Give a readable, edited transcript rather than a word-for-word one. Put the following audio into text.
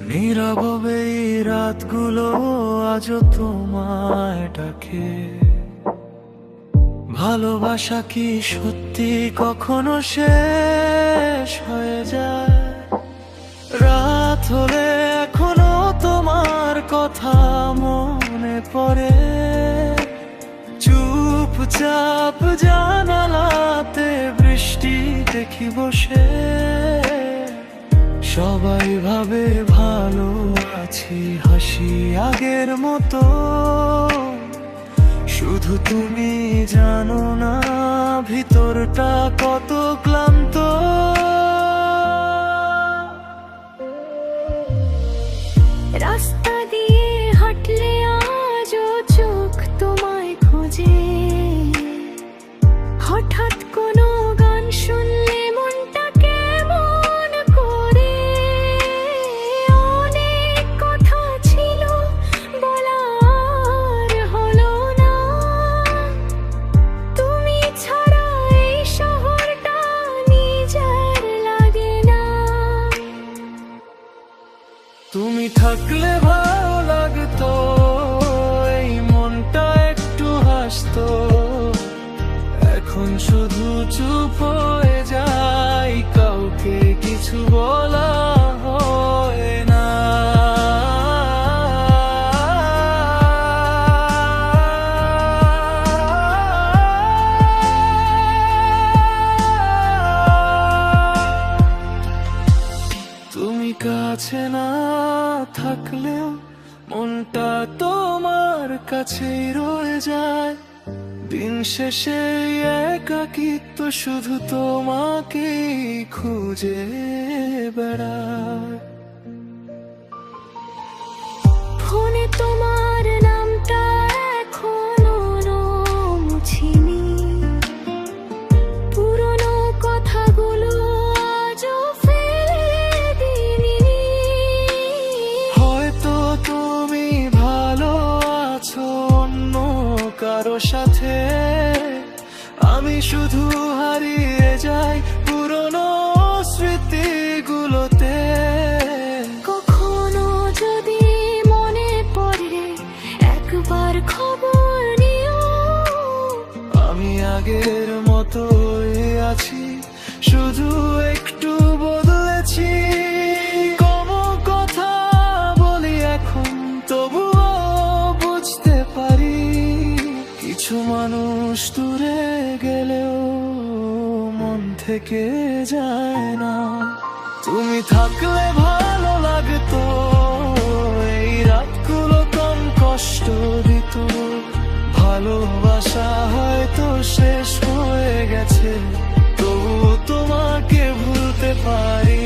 নীরবে এই রাতগুলো আজও তোমায় ডাকে। ভালোবাসা কি সত্যি কখনো শেষ হয়ে যায়? রাত হলে এখনো তোমার কথা মনে পড়ে। চুপচাপ জানালাতে বৃষ্টি দেখি বসে। সবাই ভাবে ভালো আছি, হাসি আগের মতো। শুধু তুমি জানো না ভিতরটা কত ক্লান্ত। রাস্তা দিয়ে হাঁটলে আজও চোখ তোমায় খোঁজে। হঠাৎ কোনো গান শুনলে মনটা কেমন করে। অনেক কথা ছিল বলার হলো না। তুমি ছাড়া এই শহরটা নিজের লাগে না। তুমি থাকলে ভালো লাগতো, এই মনটা একটু হাসতো। এখন শুধু চুপ হয়ে যাই, কাউকে কিছু বলা হয় না। তুমি কাছে না থাকলেও মনটা তোমার কাছেই রয়ে যায়। দিন শেষে একাকিত্ব শুধু তোমাকেই খুঁজে বেড়ায়। ফোনে তোমার নামটা এখনো মুছিনি। পুরনো কথাগুলো আজও ফেলে দিইনি। হয়তো তুমি ভালো আছো অন্য কারো সাথে। আমি শুধু হারিয়ে যাই পুরনো স্মৃতিগুলোতে। কখনো যদি মনে পড়ে একবার খবর নিও। আমি আগের মতোই আছি, শুধু একটু বদলেছি। কম কথা বলি এখন, তবুও বুঝতে পারি কিছু মানুষ দূরে গেলেও মন থেকে যায় না। তুমি থাকলে ভালো লাগতো, এই রাতগুলো কম কষ্ট দিত। ভালোবাসা হয়তো শেষ হয়ে গেছে, তবু তোমাকে ভুলতে পারি।